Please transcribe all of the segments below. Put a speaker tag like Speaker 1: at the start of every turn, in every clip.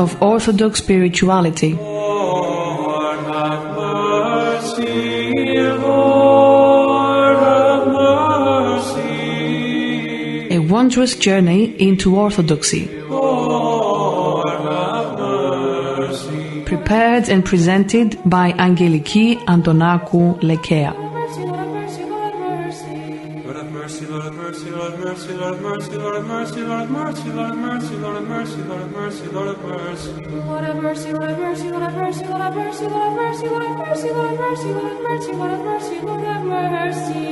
Speaker 1: of Orthodox spirituality.
Speaker 2: Lord, have mercy, Lord, have mercy.
Speaker 1: A wondrous journey into Orthodoxy.
Speaker 2: Lord, have mercy.
Speaker 1: Prepared and presented by Angeliki Antonakou, Lekea.
Speaker 2: Lord have mercy, Lord have mercy, Lord have mercy, Lord have mercy, Lord have mercy, Lord have mercy, Lord have mercy, Lord have mercy, Lord have mercy, Lord have mercy.
Speaker 3: Lord have mercy, Lord have mercy, Lord have mercy, Lord have mercy, Lord have mercy, Lord have mercy, Lord have mercy, Lord have mercy, Lord have mercy, Lord have mercy, Lord have mercy, Lord have mercy.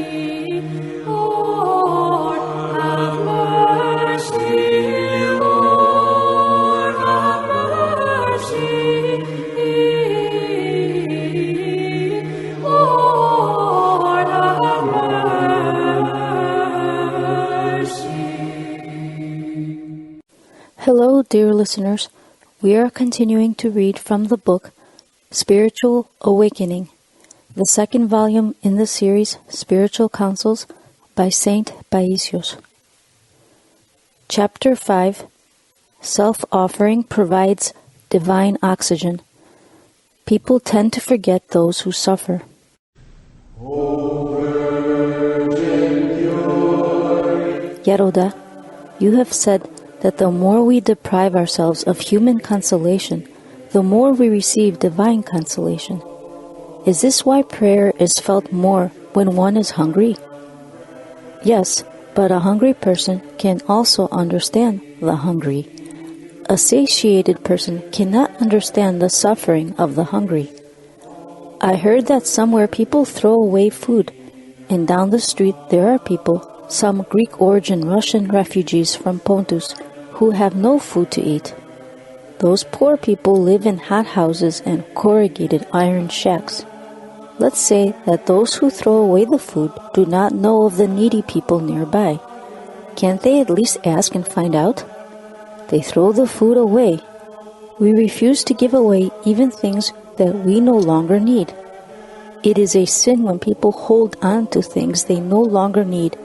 Speaker 4: Hello, dear listeners. We are continuing to read from the book Spiritual Awakening, the second volume in the series Spiritual Counsels by Saint Paisios. Chapter 5, Self-offering provides divine oxygen. People tend to forget those who suffer. Yeroda, you have said that the more we deprive ourselves of human consolation, the more we receive divine consolation. Is this why prayer is felt more when one is hungry? Yes, but a hungry person can also understand the hungry. A satiated person cannot understand the suffering of the hungry. I heard that somewhere people throw away food, and down the street there are people, some Greek-origin Russian refugees from Pontus, who have no food to eat. Those poor people live in hothouses and corrugated iron shacks. Let's say that those who throw away the food do not know of the needy people nearby. Can't they at least ask and find out? They throw the food away. We refuse to give away even things that we no longer need. It is a sin when people hold on to things they no longer need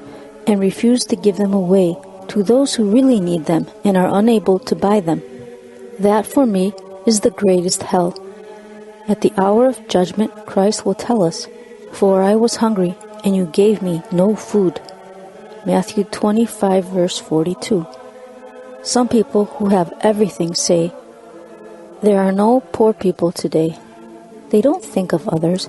Speaker 4: and refuse to give them away to those who really need them and are unable to buy them. That, for me, is the greatest hell. At the hour of judgment, Christ will tell us, "For I was hungry, and you gave me no food." Matthew 25, verse 42. Some people who have everything say, "There are no poor people today." They don't think of others.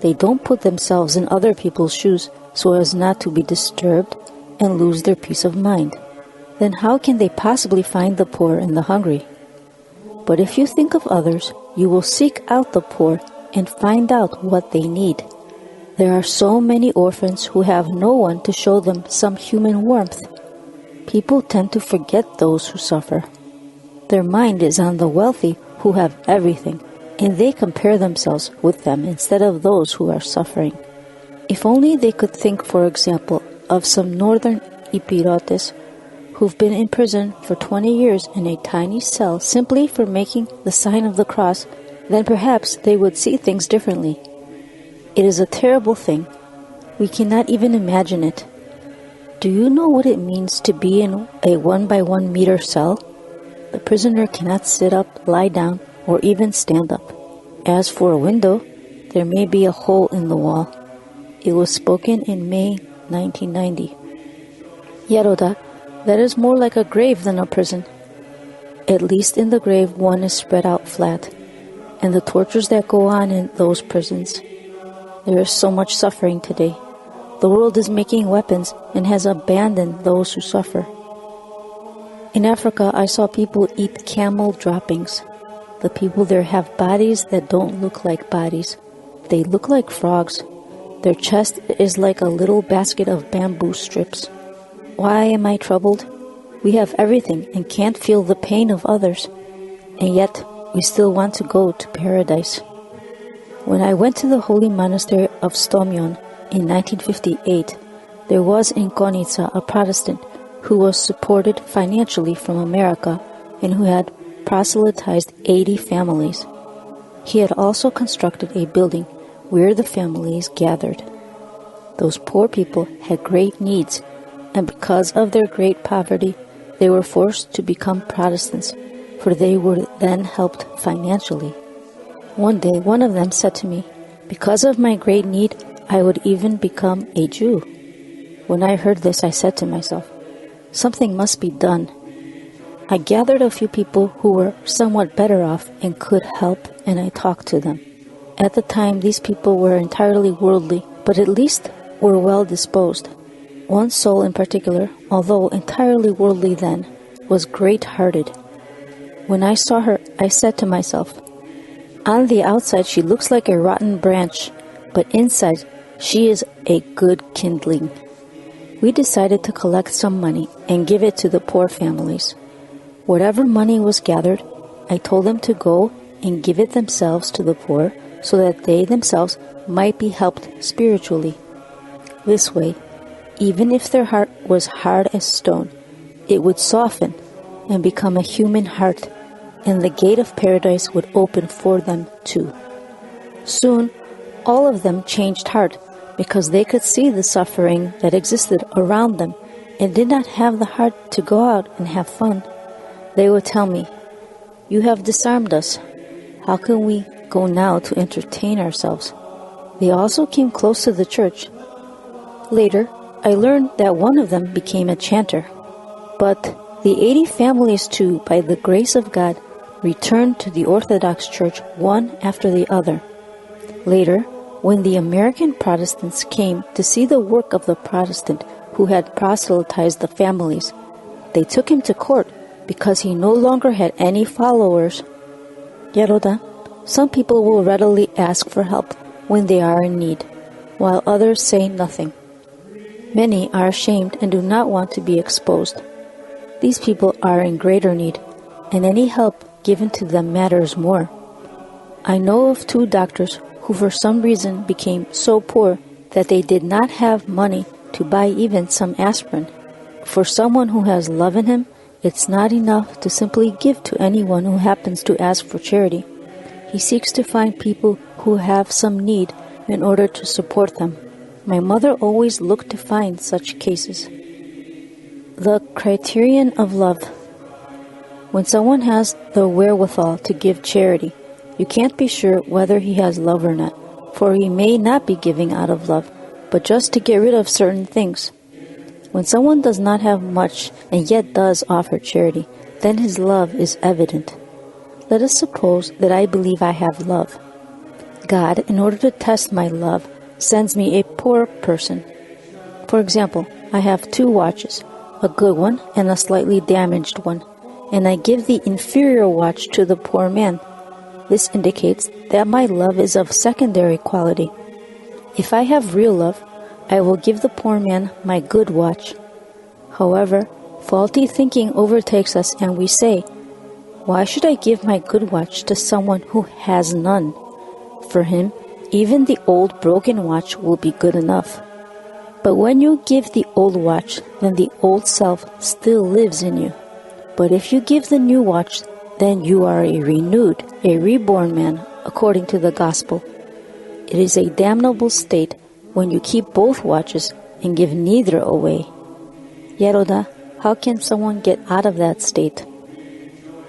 Speaker 4: They don't put themselves in other people's shoes so as not to be disturbed and lose their peace of mind. Then how can they possibly find the poor and the hungry? But if you think of others, you will seek out the poor and find out what they need. There are so many orphans who have no one to show them some human warmth. People tend to forget those who suffer. Their mind is on the wealthy who have everything, and they compare themselves with them instead of those who are suffering. If only they could think, for example, of some northern Epirotes who've been in prison for 20 years in a tiny cell simply for making the sign of the cross, then perhaps they would see things differently. It is a terrible thing. We cannot even imagine it. Do you know what it means to be in a 1-by-1 meter cell? The prisoner cannot sit up, lie down, or even stand up. As for a window, there may be a hole in the wall. It was spoken in May 1990. Yeroda, that is more like a grave than a prison. At least in the grave one is spread out flat, and the tortures that go on in those prisons. There is so much suffering today. The world is making weapons and has abandoned those who suffer. In Africa, I saw people eat camel droppings. The people there have bodies that don't look like bodies. They look like frogs. Their chest is like a little basket of bamboo strips. Why am I troubled? We have everything and can't feel the pain of others. And yet, we still want to go to paradise. When I went to the holy monastery of Stomion in 1958, there was in Konica a Protestant who was supported financially from America and who had proselytized 80 families. He had also constructed a building where the families gathered. Those poor people had great needs, and because of their great poverty, they were forced to become Protestants. for they were then helped financially. One day, one of them said to me, "Because of my great need, I would even become a Jew." When I heard this, I said to myself, something must be done. I gathered a few people who were somewhat better off and could help, and I talked to them. At the time, these people were entirely worldly, but at least were well disposed. One soul in particular, although entirely worldly then, was great-hearted. When I saw her, I said to myself, on the outside she looks like a rotten branch, but inside she is a good kindling. We decided to collect some money and give it to the poor families. Whatever money was gathered, I told them to go and give it themselves to the poor so that they themselves might be helped spiritually. This way, even if their heart was hard as stone, it would soften and become a human heart, and the gate of paradise would open for them too. Soon, all of them changed heart because they could see the suffering that existed around them and did not have the heart to go out and have fun. They would tell me, "You have disarmed us. How can we go now to entertain ourselves?" They also came close to the church. Later, I learned that one of them became a chanter. But the 80 families too, by the grace of God, returned to the Orthodox Church one after the other. Later, when the American Protestants came to see the work of the Protestant who had proselytized the families, they took him to court because he no longer had any followers. Yaroda, some people will readily ask for help when they are in need, while others say nothing. Many are ashamed and do not want to be exposed. These people are in greater need, and any help given to them matters more. I know of 2 doctors who for some reason became so poor that they did not have money to buy even some aspirin. For someone who has love in him, it's not enough to simply give to anyone who happens to ask for charity. He seeks to find people who have some need in order to support them. My mother always looked to find such cases. The criterion of love. When someone has the wherewithal to give charity, you can't be sure whether he has love or not, for he may not be giving out of love, but just to get rid of certain things. When someone does not have much and yet does offer charity, then his love is evident. Let us suppose that I believe I have love. God, in order to test my love, sends me a poor person. For example, I have 2 watches, a good one and a slightly damaged one, and I give the inferior watch to the poor man. This indicates that my love is of secondary quality. If I have real love, I will give the poor man my good watch. However, faulty thinking overtakes us and we say, "Why should I give my good watch to someone who has none? For him, even the old broken watch will be good enough." But when you give the old watch, then the old self still lives in you. But if you give the new watch, then you are a renewed, a reborn man, according to the gospel. It is a damnable state when you keep both watches and give neither away. Yaroda, how can someone get out of that state?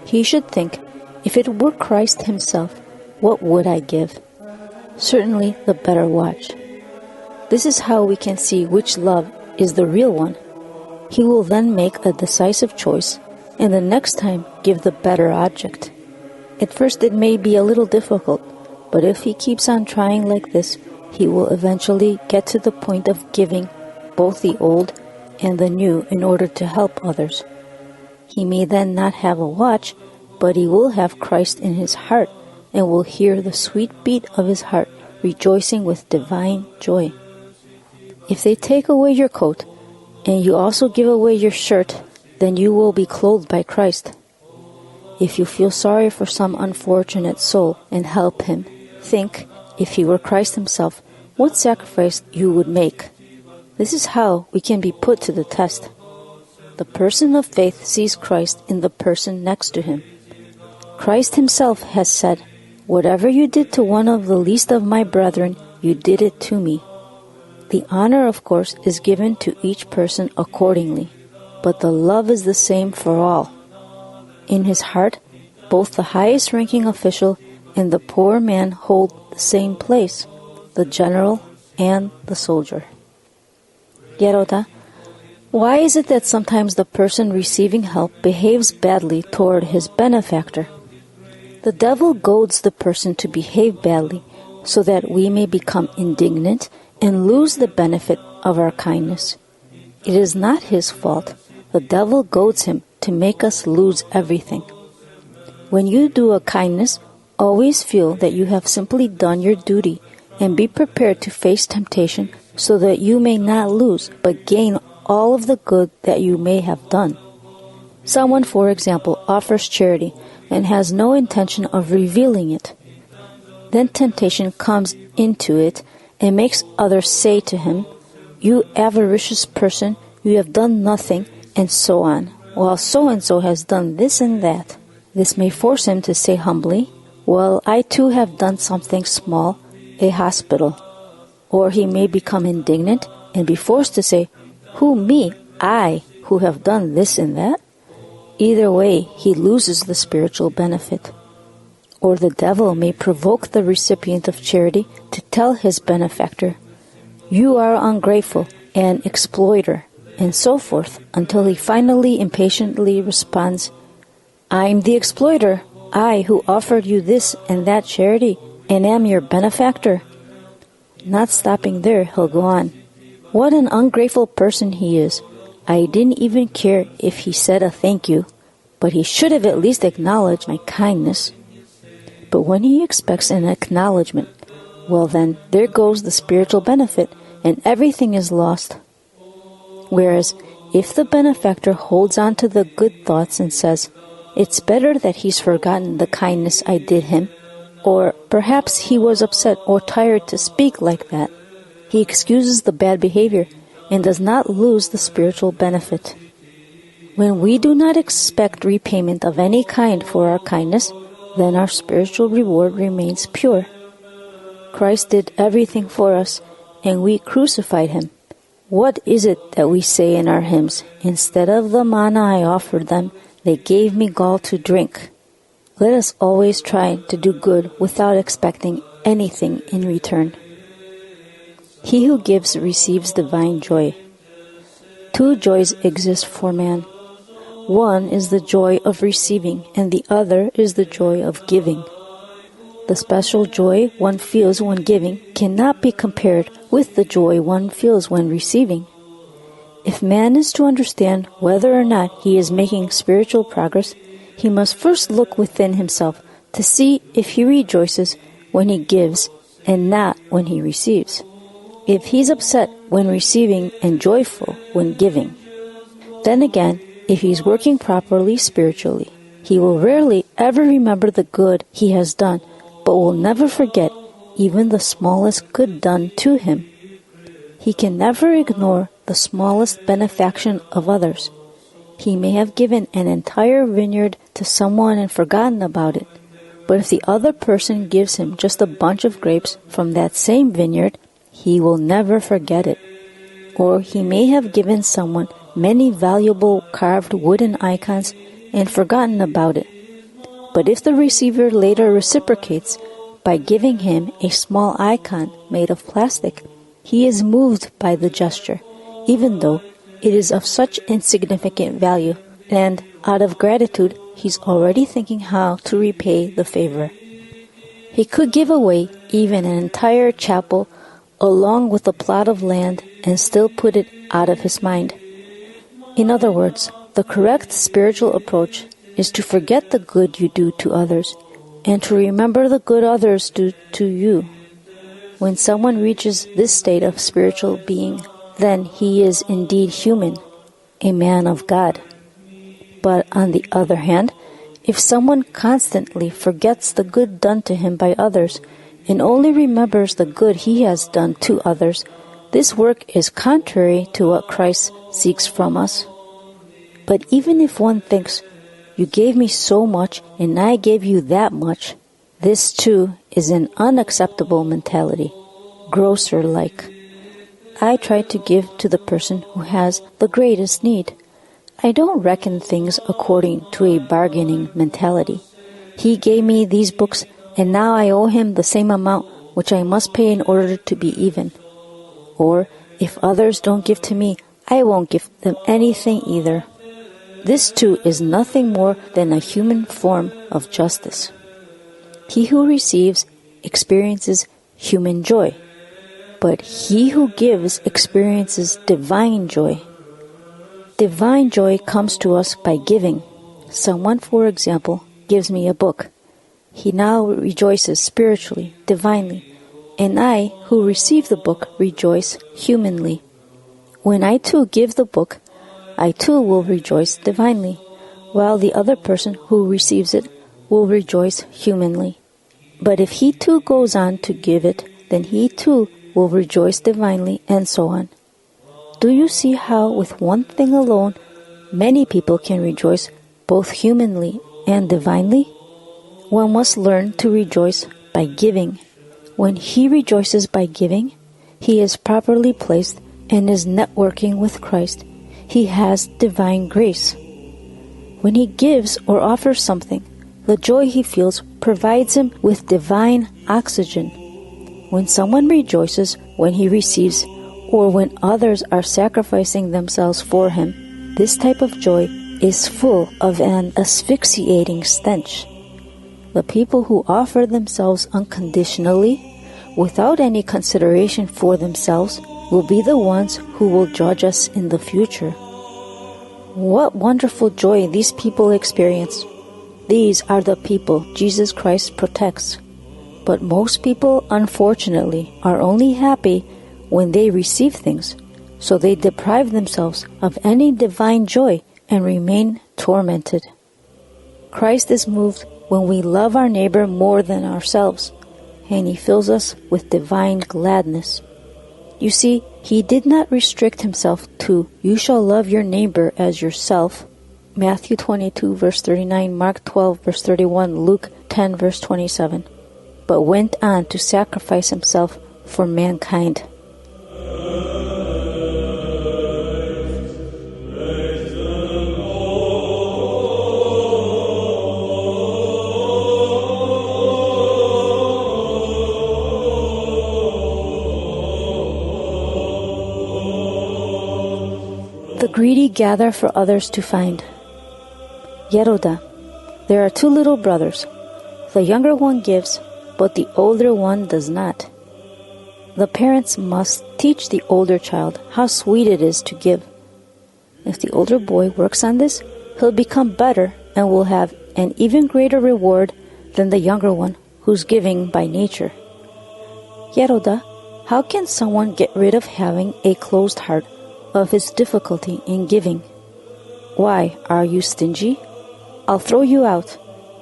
Speaker 4: He should think, if it were Christ himself, what would I give? Certainly the better watch. This is how we can see which love is the real one. He will then make a decisive choice, and the next time give the better object. At first it may be a little difficult, but if he keeps on trying like this, he will eventually get to the point of giving both the old and the new in order to help others. He may then not have a watch, but he will have Christ in his heart and will hear the sweet beat of his heart rejoicing with divine joy. If they take away your coat and you also give away your shirt, then you will be clothed by Christ. If you feel sorry for some unfortunate soul and help him, think, if he were Christ himself, what sacrifice you would make. This is how we can be put to the test. The person of faith sees Christ in the person next to him. Christ himself has said, "Whatever you did to one of the least of my brethren, you did it to me." The honor, of course, is given to each person accordingly, but the love is the same for all. In his heart, both the highest ranking official and the poor man hold the same place, the general and the soldier. Yeroda, why is it that sometimes the person receiving help behaves badly toward his benefactor? The devil goads the person to behave badly so that we may become indignant and lose the benefit of our kindness. It is not his fault. The devil goads him to make us lose everything. When you do a kindness, always feel that you have simply done your duty and be prepared to face temptation so that you may not lose but gain all of the good that you may have done. Someone, for example, offers charity and has no intention of revealing it. Then temptation comes into it and makes others say to him, "You avaricious person, you have done nothing," and so on, while so-and-so has done this and that. This may force him to say humbly, "Well, I too have done something small, a hospital." Or he may become indignant and be forced to say, "Who, me? I, who have done this and that?" Either way, he loses the spiritual benefit. Or the devil may provoke the recipient of charity to tell his benefactor, "You are ungrateful and exploiter," and so forth, until he finally impatiently responds, "I'm the exploiter, I who offered you this and that charity, and am your benefactor." Not stopping there, he'll go on, "What an ungrateful person he is. I didn't even care if he said a thank you, but he should have at least acknowledged my kindness." But when he expects an acknowledgement, well then, there goes the spiritual benefit, and everything is lost. Whereas, if the benefactor holds on to the good thoughts and says, "It's better that he's forgotten the kindness I did him," or perhaps he was upset or tired to speak like that, he excuses the bad behavior and does not lose the spiritual benefit. When we do not expect repayment of any kind for our kindness, then our spiritual reward remains pure. Christ did everything for us, and we crucified him. What is it that we say in our hymns? "Instead of the manna I offered them, they gave me gall to drink." Let us always try to do good without expecting anything in return. He who gives receives divine joy. Two joys exist for man. One is the joy of receiving, and the other is the joy of giving. The special joy one feels when giving cannot be compared with the joy one feels when receiving. If man is to understand whether or not he is making spiritual progress, he must first look within himself to see if he rejoices when he gives and not when he receives. If he's upset when receiving and joyful when giving. Then again, if he's working properly spiritually, he will rarely ever remember the good he has done, but will never forget even the smallest good done to him. He can never ignore the smallest benefaction of others. He may have given an entire vineyard to someone and forgotten about it, but if the other person gives him just a bunch of grapes from that same vineyard, he will never forget it. Or he may have given someone many valuable carved wooden icons and forgotten about it. But if the receiver later reciprocates by giving him a small icon made of plastic, he is moved by the gesture, even though it is of such insignificant value, and out of gratitude, he's already thinking how to repay the favor. He could give away even an entire chapel along with a plot of land and still put it out of his mind. In other words, the correct spiritual approach is to forget the good you do to others and to remember the good others do to you. When someone reaches this state of spiritual being, then he is indeed human, a man of God. But on the other hand, if someone constantly forgets the good done to him by others and only remembers the good he has done to others, this work is contrary to what Christ seeks from us. But even if one thinks, "You gave me so much and I gave you that much," this too is an unacceptable mentality, grocer-like. I try to give to the person who has the greatest need. I don't reckon things according to a bargaining mentality. He gave me these books, and now I owe him the same amount which I must pay in order to be even. Or, if others don't give to me, I won't give them anything either. This too is nothing more than a human form of justice. He who receives experiences human joy, but he who gives experiences divine joy. Divine joy comes to us by giving. Someone, for example, gives me a book. He now rejoices spiritually, divinely, and I, who receive the book, rejoice humanly. When I too give the book, I too will rejoice divinely, while the other person who receives it will rejoice humanly. But if he too goes on to give it, then he too will rejoice divinely, and so on. Do you see how with one thing alone, many people can rejoice both humanly and divinely? One must learn to rejoice by giving. When he rejoices by giving, he is properly placed and is networking with Christ. He has divine grace. When he gives or offers something, the joy he feels provides him with divine oxygen. When someone rejoices when he receives, or when others are sacrificing themselves for him, this type of joy is full of an asphyxiating stench. The people who offer themselves unconditionally, without any consideration for themselves, will be the ones who will judge us in the future. What wonderful joy these people experience! These are the people Jesus Christ protects. But most people, unfortunately, are only happy when they receive things, so they deprive themselves of any divine joy and remain tormented. Christ is moved when we love our neighbor more than ourselves, and he fills us with divine gladness. You see, he did not restrict himself to, "You shall love your neighbor as yourself," Matthew 22 verse 39, Mark 12 verse 31, Luke 10 verse 27, but went on to sacrifice himself for mankind. The greedy gather for others to find. Yeroda, there are two little brothers. The younger one gives, but the older one does not. The parents must teach the older child how sweet it is to give. If the older boy works on this, he'll become better and will have an even greater reward than the younger one who's giving by nature. Yeroda, how can someone get rid of having a closed heart, of his difficulty in giving? Why, are you stingy? I'll throw you out.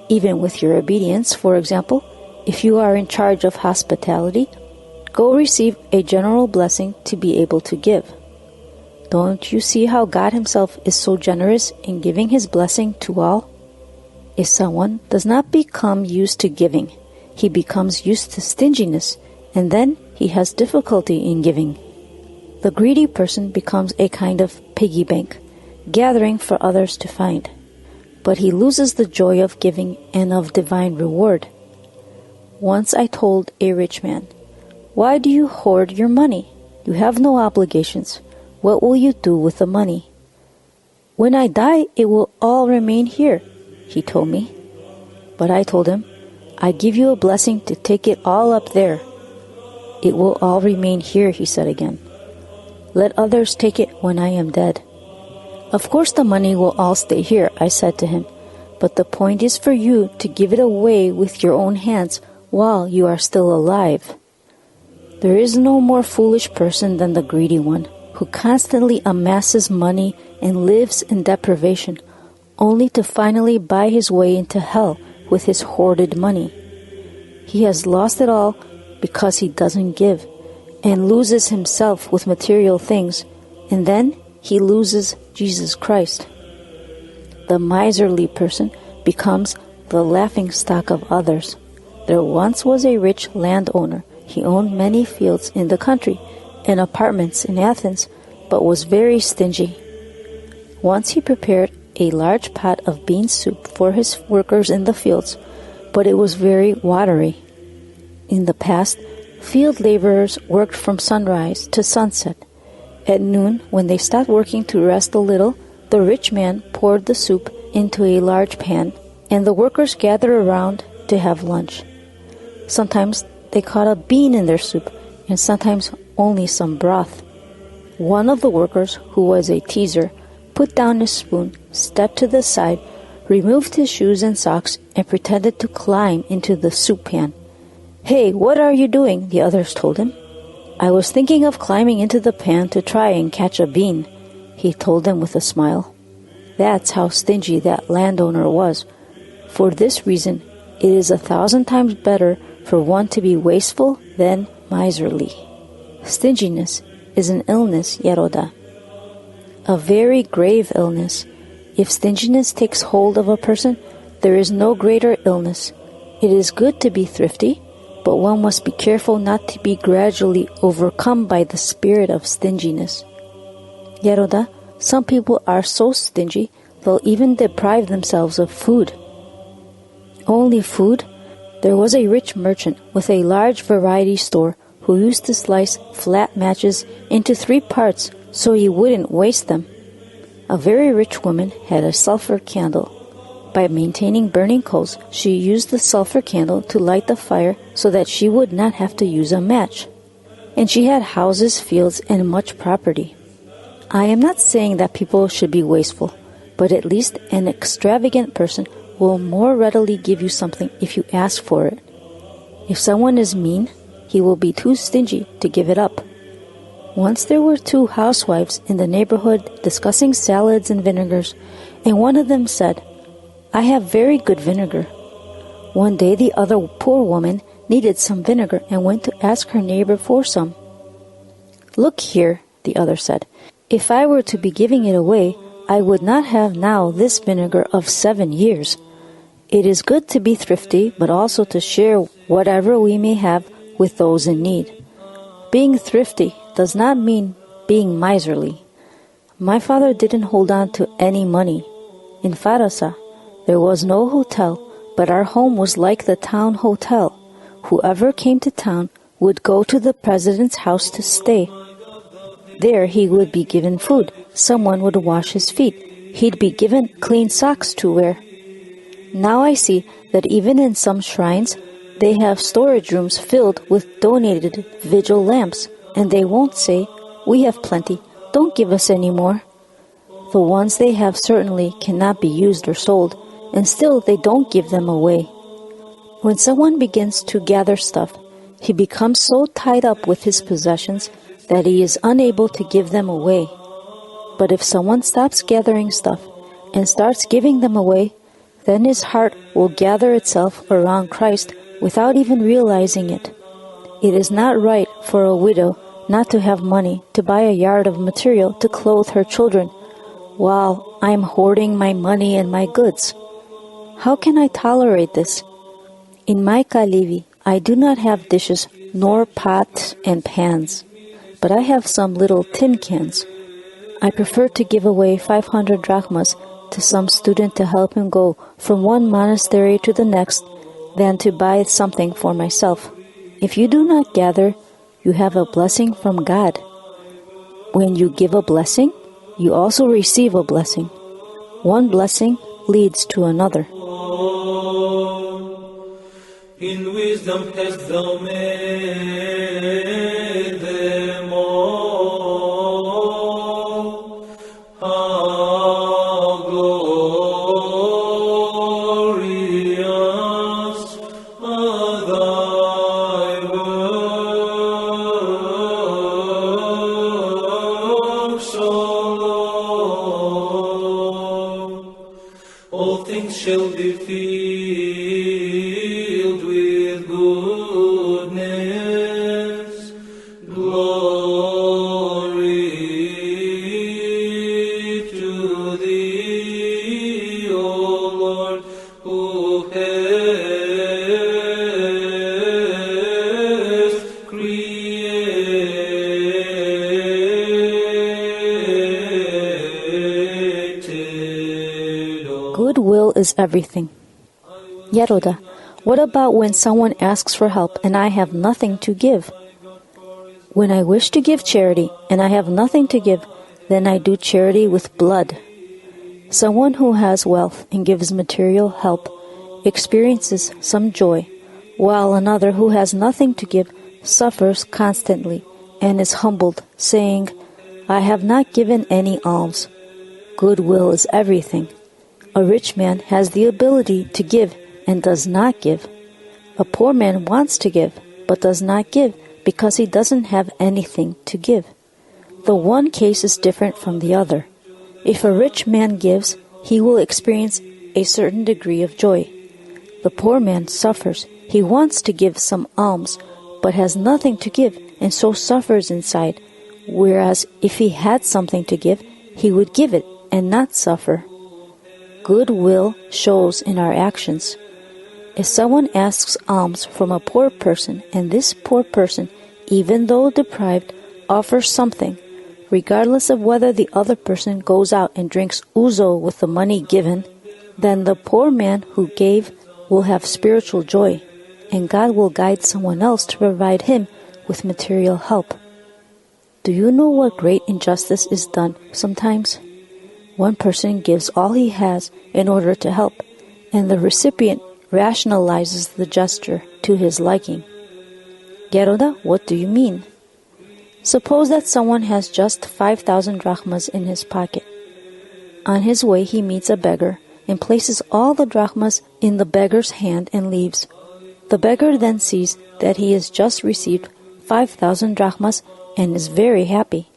Speaker 4: Even with your obedience, for example, if you are in charge of hospitality, go receive a general blessing to be able to give. Don't you see how God himself is so generous in giving his blessing to all? If someone does not become used to giving, he becomes used to stinginess, and then he has difficulty in giving. The greedy person becomes a kind of piggy bank, gathering for others to find. But he loses the joy of giving and of divine reward. Once I told a rich man, "Why do you hoard your money? You have no obligations. What will you do with the money?" "When I die, it will all remain here," he told me. But I told him, "I give you a blessing to take it all up there." "It will all remain here," he said again. "Let others take it when I am dead." "Of course the money will all stay here," I said to him, "but the point is for you to give it away with your own hands while you are still alive." There is no more foolish person than the greedy one, who constantly amasses money and lives in deprivation, only to finally buy his way into hell with his hoarded money. He has lost it all because he doesn't give, and loses himself with material things, and then he loses Jesus Christ. The miserly person becomes the laughingstock of others. There once was a rich landowner. He owned many fields in the country and apartments in Athens, but was very stingy. Once he prepared a large pot of bean soup for his workers in the fields, but it was very watery. In the past, field laborers worked from sunrise to sunset. At noon, when they stopped working to rest a little, the rich man poured the soup into a large pan, and the workers gathered around to have lunch. Sometimes they caught a bean in their soup, and sometimes only some broth. One of the workers, who was a teaser, put down his spoon, stepped to the side, removed his shoes and socks, and pretended to climb into the soup pan. "Hey, what are you doing?" the others told him. "I was thinking of climbing into the pan to try and catch a bean," he told them with a smile. That's how stingy that landowner was. For this reason, it is 1,000 times better for one to be wasteful than miserly. Stinginess is an illness, Yaroda. A very grave illness. If stinginess takes hold of a person, there is no greater illness. It is good to be thrifty, but one must be careful not to be gradually overcome by the spirit of stinginess. Yaroda, some people are so stingy they'll even deprive themselves of food. Only food? There was a rich merchant with a large variety store who used to slice flat matches into 3 parts so he wouldn't waste them. A very rich woman had a sulfur candle. By maintaining burning coals, she used the sulfur candle to light the fire so that she would not have to use a match. And she had houses, fields, and much property. I am not saying that people should be wasteful, but at least an extravagant person will more readily give you something if you ask for it. If someone is mean, he will be too stingy to give it up. Once there were 2 housewives in the neighborhood discussing salads and vinegars, and one of them said, "I have very good vinegar." One day the other poor woman needed some vinegar and went to ask her neighbor for some. "Look here," the other said, "if I were to be giving it away, I would not have now this vinegar of 7 years. It is good to be thrifty, but also to share whatever we may have with those in need. Being thrifty does not mean being miserly. My father didn't hold on to any money. In Farasa, there was no hotel, but our home was like the town hotel. Whoever came to town would go to the president's house to stay. There he would be given food. Someone would wash his feet. He'd be given clean socks to wear. Now I see that even in some shrines, they have storage rooms filled with donated vigil lamps, and they won't say, 'We have plenty, don't give us any more.' The ones they have certainly cannot be used or sold, and still they don't give them away. When someone begins to gather stuff, he becomes so tied up with his possessions that he is unable to give them away. But if someone stops gathering stuff and starts giving them away, then his heart will gather itself around Christ without even realizing it. It is not right for a widow not to have money to buy a yard of material to clothe her children, while I am hoarding my money and my goods. How can I tolerate this? In my kalivi, I do not have dishes nor pots and pans, but I have some little tin cans. I prefer to give away 500 drachmas to some student to help him go from one monastery to the next than to buy something for myself. If you do not gather, you have a blessing from God. When you give a blessing, you also receive a blessing. One blessing leads to another.
Speaker 2: In wisdom hast thou made them all. How glorious are thy works, O Lord. All things shall be filled with goodness. Glory to thee, O Lord, who hast created all.
Speaker 4: Goodwill is everything. Yaroda, What about when someone asks for help and I have nothing to give? When I wish to give charity and I have nothing to give, then I do charity with blood. Someone who has wealth and gives material help experiences some joy, while another who has nothing to give suffers constantly and is humbled, saying, I have not given any alms. Goodwill is everything. A rich man has the ability to give and does not give. A poor man wants to give, but does not give because he doesn't have anything to give. The one case is different from the other. If a rich man gives, he will experience a certain degree of joy. The poor man suffers. He wants to give some alms, but has nothing to give, and so suffers inside. Whereas if he had something to give, he would give it and not suffer. Goodwill shows in our actions. If someone asks alms from a poor person, and this poor person, even though deprived, offers something, regardless of whether the other person goes out and drinks ouzo with the money given, then the poor man who gave will have spiritual joy, and God will guide someone else to provide him with material help. Do you know what great injustice is done sometimes? One person gives all he has in order to help, and the recipient rationalizes the gesture to his liking. Geroda, what do you mean? Suppose that someone has just 5,000 drachmas in his pocket. On his way he meets a beggar and places all the drachmas in the beggar's hand and leaves. The beggar then sees that he has just received 5,000 drachmas and is very happy.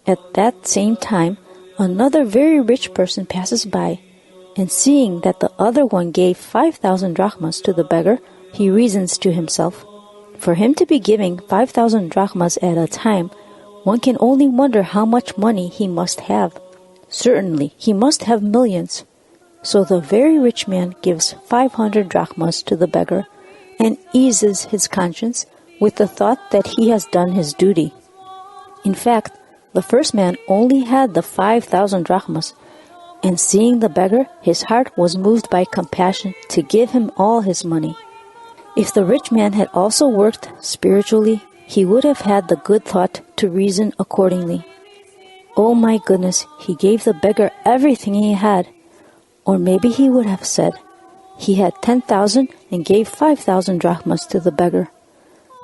Speaker 4: At that same time, another very rich person passes by, and seeing that the other one gave 5,000 drachmas to the beggar, he reasons to himself, for him to be giving 5,000 drachmas at a time, one can only wonder how much money he must have. Certainly, he must have millions. So the very rich man gives 500 drachmas to the beggar and eases his conscience with the thought that he has done his duty. In fact, the first man only had the 5,000 drachmas, and seeing the beggar, his heart was moved by compassion to give him all his money. If the rich man had also worked spiritually, he would have had the good thought to reason accordingly. Oh my goodness, he gave the beggar everything he had. Or maybe he would have said, he had 10,000 and gave 5,000 drachmas to the beggar.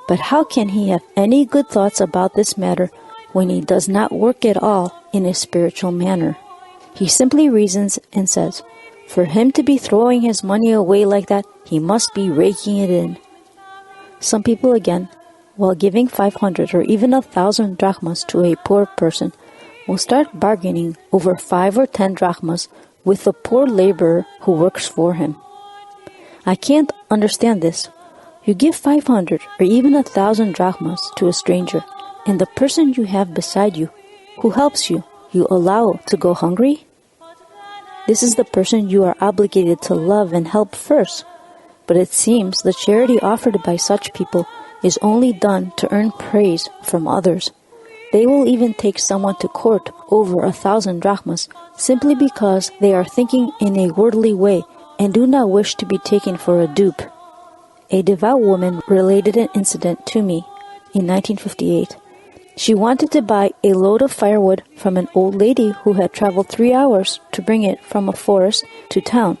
Speaker 4: But how can he have any good thoughts about this matter when he does not work at all in a spiritual manner? He simply reasons and says, for him to be throwing his money away like that, he must be raking it in. Some people again, while giving 500 or even 1,000 drachmas to a poor person, will start bargaining over 5 or 10 drachmas with the poor laborer who works for him. I can't understand this. You give 500 or even 1,000 drachmas to a stranger, and the person you have beside you, who helps you, you allow to go hungry? This is the person you are obligated to love and help first. But it seems the charity offered by such people is only done to earn praise from others. They will even take someone to court over 1,000 drachmas simply because they are thinking in a worldly way and do not wish to be taken for a dupe. A devout woman related an incident to me in 1958. She wanted to buy a load of firewood from an old lady who had traveled 3 hours to bring it from a forest to town.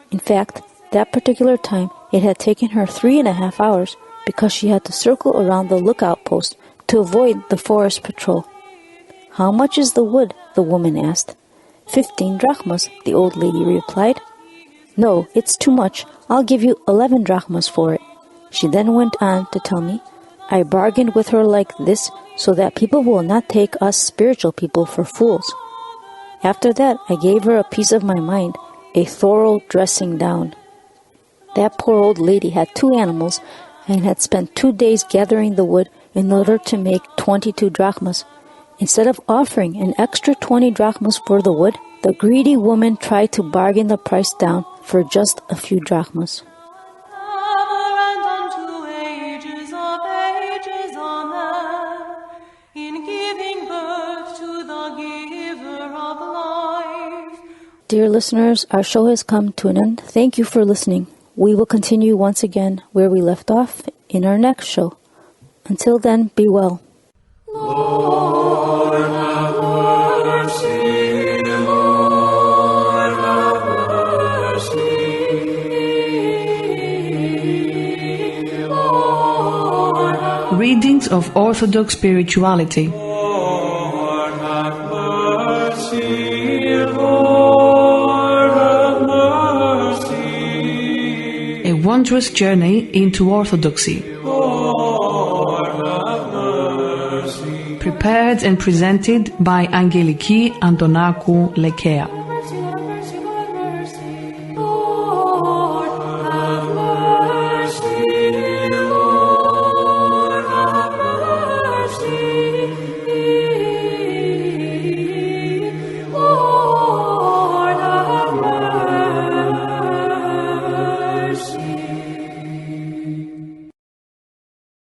Speaker 4: In fact, that particular time it had taken her 3.5 hours because she had to circle around the lookout post to avoid the forest patrol. How much is the wood? The woman asked. 15 drachmas, the old lady replied. No, it's too much. I'll give you 11 drachmas for it. She then went on to tell me, I bargained with her like this so that people will not take us spiritual people for fools. After that, I gave her a piece of my mind, a thorough dressing down. That poor old lady had 2 animals and had spent 2 days gathering the wood in order to make 22 drachmas. Instead of offering an extra 20 drachmas for the wood, the greedy woman tried to bargain the price down for just a few drachmas. Dear listeners, our show has come to an end. Thank you for listening. We will continue once again where we left off in our next show. Until then, be well.
Speaker 2: Lord, have mercy. Lord, have mercy. Lord, have
Speaker 1: Readings of Orthodox Spirituality.
Speaker 2: Lord, have mercy. Lord, have mercy.
Speaker 1: A wondrous journey into Orthodoxy.
Speaker 2: Lord, have mercy.
Speaker 1: Prepared and presented by Angeliki Antonakou Lekea.